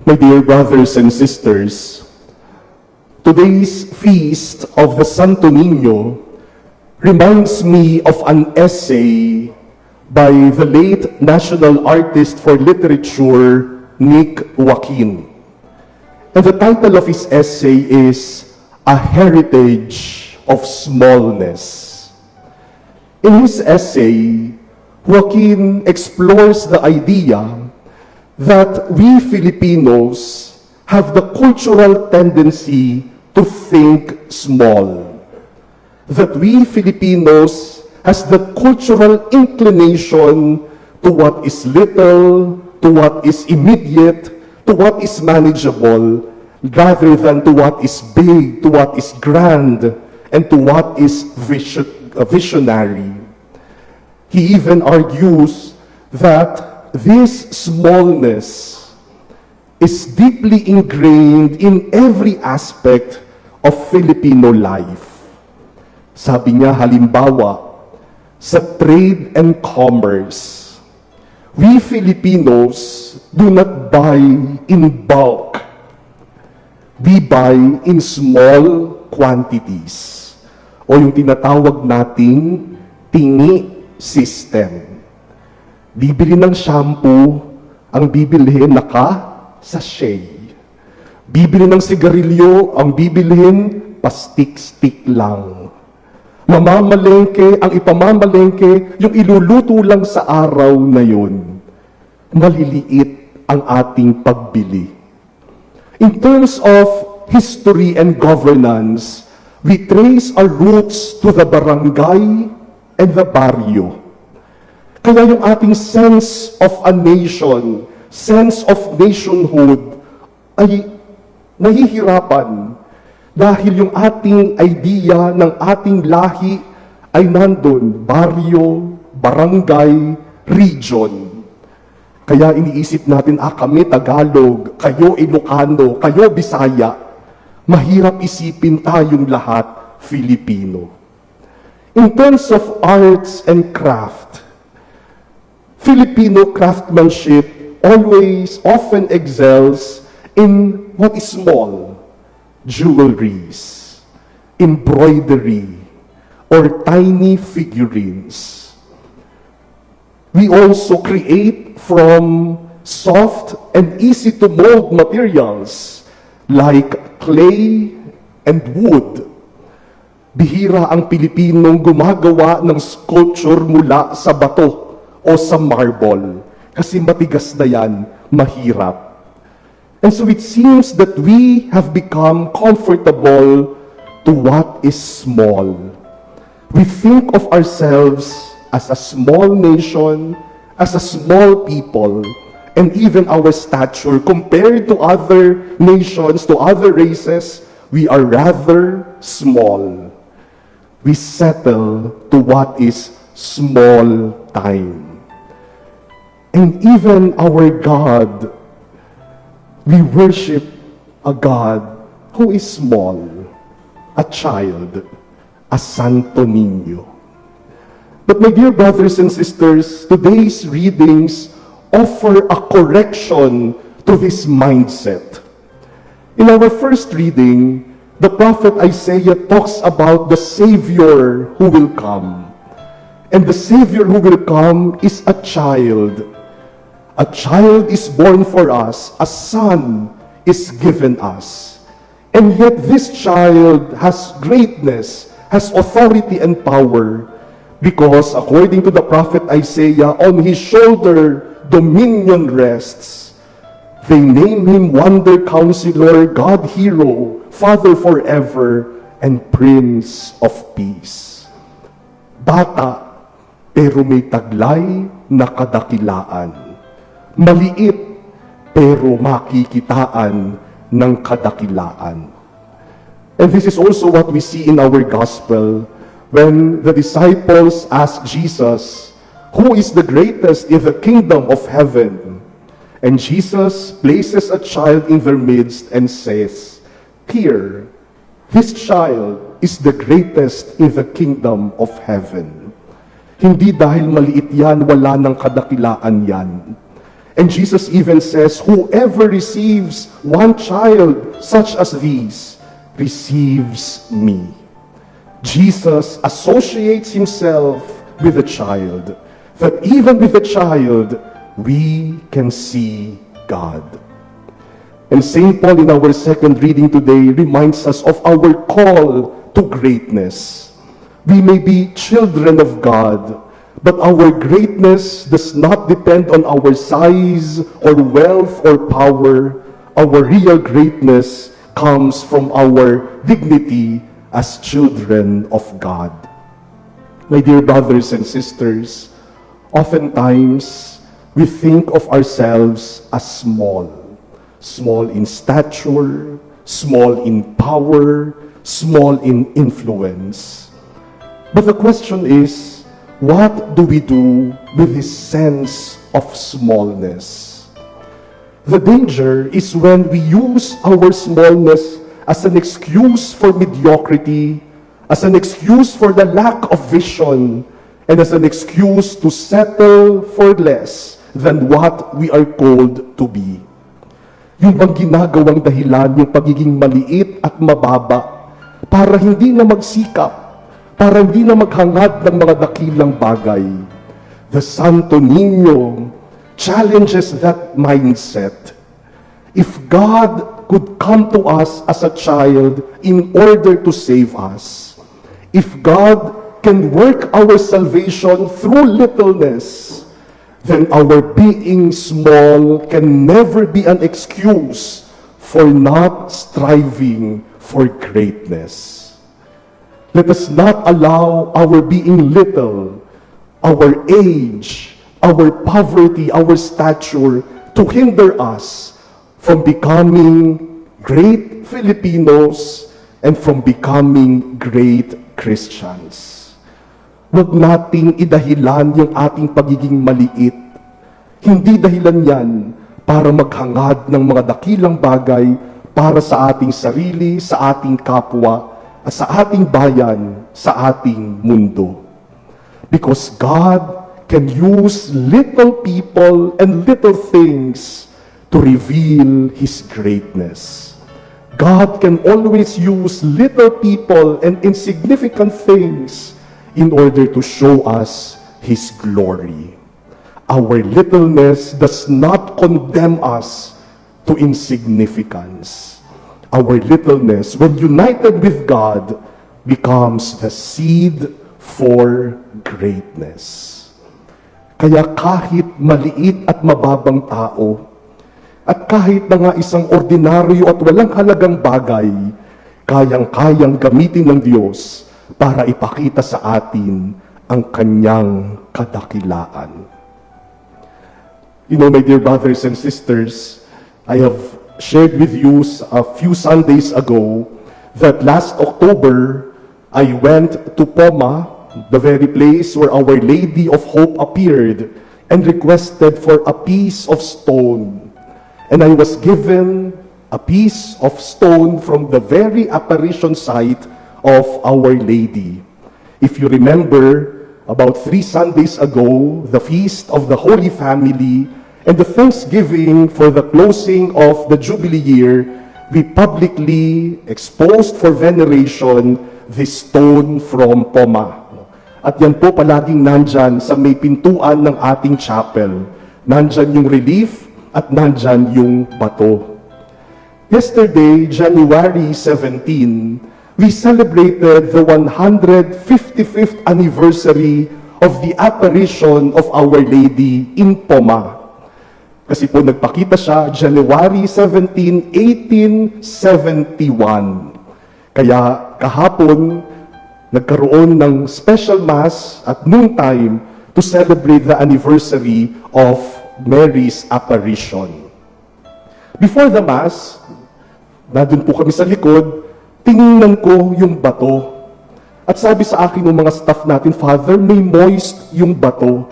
My dear brothers and sisters, today's feast of the Santo Niño reminds me of an essay by the late national artist for literature, Nick Joaquin. And the title of his essay is A Heritage of Smallness. In his essay, Joaquin explores the idea that we Filipinos have the cultural tendency to think small. That we Filipinos has the cultural inclination to what is little, to what is immediate, to what is manageable, rather than to what is big, to what is grand, and to what is visionary. He even argues that this smallness is deeply ingrained in every aspect of Filipino life. Sabi niya, halimbawa, sa trade and commerce, we Filipinos do not buy in bulk. We buy in small quantities, o yung tinatawag nating tingi system. Bibili ng shampoo, ang bibilhin naka-sachet. Bibili ng sigarilyo, ang bibilhin pastik-stik lang. Mamamalengke, ang ipamamalengke, yung iluluto lang sa araw na yun. Maliliit ang ating pagbili. In terms of history and governance, we trace our roots to the barangay and the barrio. Kaya yung ating sense of a nation, sense of nationhood, ay nahihirapan dahil yung ating idea ng ating lahi ay nandun, baryo, barangay, region. Kaya iniisip natin, kami Tagalog, kayo Ilocano, kayo Bisaya. Mahirap isipin tayong lahat Filipino. In terms of arts and craft, Filipino craftsmanship often excels in what is small, jewelries, embroidery, or tiny figurines. We also create from soft and easy to mold materials like clay and wood. Bihira ang Pilipinong gumagawa ng sculpture mula sa bato o sa marble, kasi matigas na yan, mahirap. And so it seems that we have become comfortable to what is small. We think of ourselves as a small nation, as a small people, and even our stature compared to other nations, to other races, we are rather small. We settle to what is small time. And even our God, we worship a God who is small, a child, a Santo Niño. But my dear brothers and sisters, today's readings offer a correction to this mindset. In our first reading, the prophet Isaiah talks about the Savior who will come. And the Savior who will come is a child. A child is born for us, a son is given us. And yet this child has greatness, has authority and power, because according to the prophet Isaiah, on his shoulder dominion rests. They name him Wonder Counselor, God Hero, Father forever, and Prince of Peace. Bata, pero may taglay na kadakilaan. Maliit, pero makikitaan ng kadakilaan. And this is also what we see in our gospel when the disciples ask Jesus, who is the greatest in the kingdom of heaven? And Jesus places a child in their midst and says, here, this child is the greatest in the kingdom of heaven. Hindi dahil maliit yan, wala ng kadakilaan yan. And Jesus even says, whoever receives one child such as these, receives me. Jesus associates himself with the child, that even with the child, we can see God. And St. Paul in our second reading today reminds us of our call to greatness. We may be children of God, but our greatness does not depend on our size or wealth or power. Our real greatness comes from our dignity as children of God. My dear brothers and sisters, oftentimes we think of ourselves as small. Small in stature, small in power, small in influence. But the question is, what do we do with this sense of smallness? The danger is when we use our smallness as an excuse for mediocrity, as an excuse for the lack of vision, and as an excuse to settle for less than what we are called to be. Yung bang ginagawang dahilan yung pagiging maliit at mababa para hindi na magsikap, para hindi na maghangad ng mga dakilang bagay. The Santo Niño challenges that mindset. If God could come to us as a child in order to save us, if God can work our salvation through littleness, then our being small can never be an excuse for not striving for greatness. Let us not allow our being little, our age, our poverty, our stature to hinder us from becoming great Filipinos and from becoming great Christians. Huwag nating idahilan yung ating pagiging maliit. Hindi dahilan yan para maghangad ng mga dakilang bagay para sa ating sarili, sa ating kapwa, at sa ating bayan, sa ating mundo. Because God can use little people and little things to reveal His greatness. God can always use little people and insignificant things in order to show us His glory. Our littleness does not condemn us to insignificance. Our littleness, when united with God, becomes the seed for greatness. Kaya kahit maliit at mababang tao, at kahit na nga isang ordinaryo at walang halagang bagay, kayang-kayang gamitin ng Diyos para ipakita sa atin ang kanyang kadakilaan. You know, my dear brothers and sisters, I have shared with you a few Sundays ago that last October, I went to Poma, the very place where Our Lady of Hope appeared, and requested for a piece of stone. And I was given a piece of stone from the very apparition site of Our Lady. If you remember, about 3 Sundays ago, the Feast of the Holy Family and the Thanksgiving for the closing of the Jubilee year, we publicly exposed for veneration this stone from Poma. At yan po palaging nandyan sa may pintuan ng ating chapel. Nandyan yung relief at nandyan yung bato. Yesterday, January 17, we celebrated the 155th anniversary of the apparition of Our Lady in Poma. Kasi po nagpakita siya January 17, 1871. Kaya kahapon, nagkaroon ng special mass at noontime to celebrate the anniversary of Mary's apparition. Before the mass, nandun po kami sa likod, tinignan ko yung bato. At sabi sa akin ng mga staff natin, Father, may moist yung bato.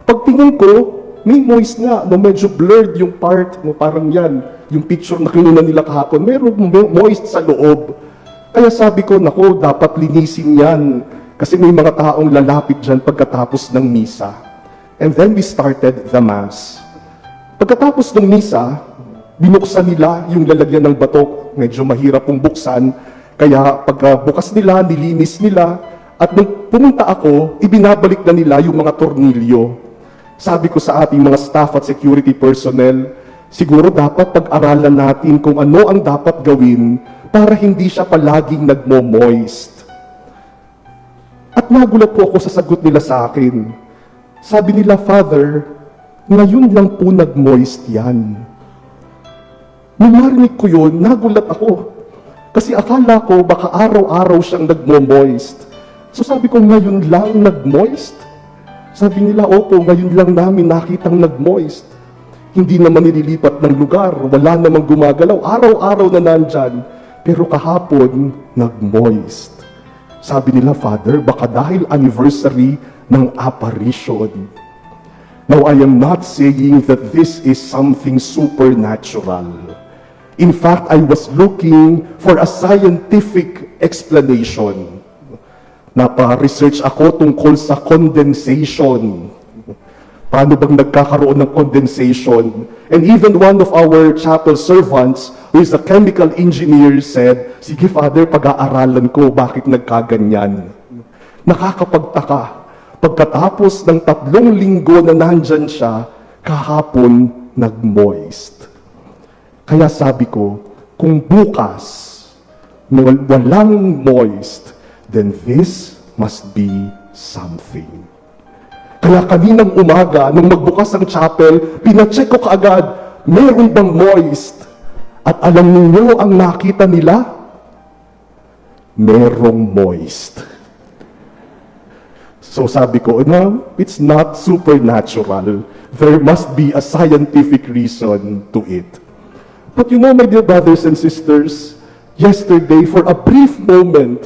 Pagtingin ko, may moist nga, no, medyo blurred yung part, no, parang yan, yung picture na kinuna nila kahapon, meron moist sa loob. Kaya sabi ko, naku, dapat linisin yan, kasi may mga taong lalapit dyan pagkatapos ng misa. And then we started the Mass. Pagkatapos ng misa, binuksan nila yung lalagyan ng batok. Medyo mahirap pong buksan. Kaya pagbukas nila, nilinis nila. At nung pumunta ako, ibinabalik na nila yung mga tornilyo. Sabi ko sa ating mga staff at security personnel, siguro dapat pag-aralan natin kung ano ang dapat gawin para hindi siya palaging nagmo-moist. At nagulat po ako sa sagot nila sa akin. Sabi nila, Father, ngayon lang po nag-moist yan. Nung marinig ko yun, nagulat ako. Kasi akala ko baka araw-araw siyang nagmo-moist. So sabi ko, ngayon lang nag-moist? Sabi nila, opo, ngayon lang namin nakitang nag-moist. Hindi naman nililipat ng lugar, wala namang gumagalaw, araw-araw na nandyan. Pero kahapon, nag-moist. Sabi nila, Father, baka dahil anniversary ng apparition. Now, I am not saying that this is something supernatural. In fact, I was looking for a scientific explanation. Napa-research ako tungkol sa condensation. Paano bang nagkakaroon ng condensation? And even one of our chapel servants, who is a chemical engineer, said, sige Father, pag-aaralan ko bakit nagkaganyan. Nakakapagtaka. Pagkatapos ng 3 linggo na nandyan siya, kahapon nag-moist. Kaya sabi ko, kung bukas walang moist, then this must be something. Kaya kaninang umaga, nung magbukas ang chapel, pinacheck ko kaagad, meron bang moist? At alam niyo ang nakita nila? Merong moist. So sabi ko, no, it's not supernatural. There must be a scientific reason to it. But you know, my dear brothers and sisters, yesterday, for a brief moment,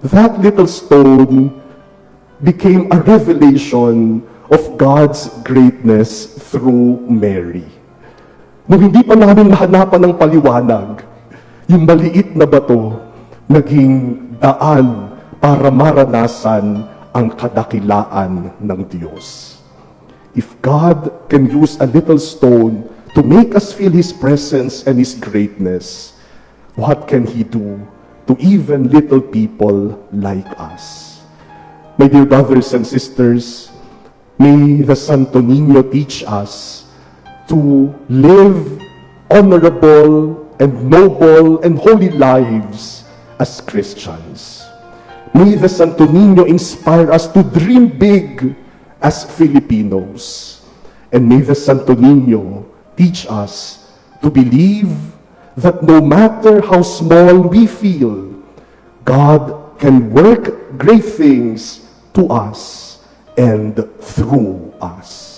that little stone became a revelation of God's greatness through Mary. Nung hindi pa namin mahanapan ng paliwanag, yung maliit na bato, naging daan para maranasan ang kadakilaan ng Diyos. If God can use a little stone to make us feel His presence and His greatness, what can He do to even little people like us? My dear brothers and sisters, may the Santo Niño teach us to live honorable and noble and holy lives as Christians. May the Santo Niño inspire us to dream big as Filipinos. And may the Santo Niño teach us to believe that no matter how small we feel, God can work great things to us and through us.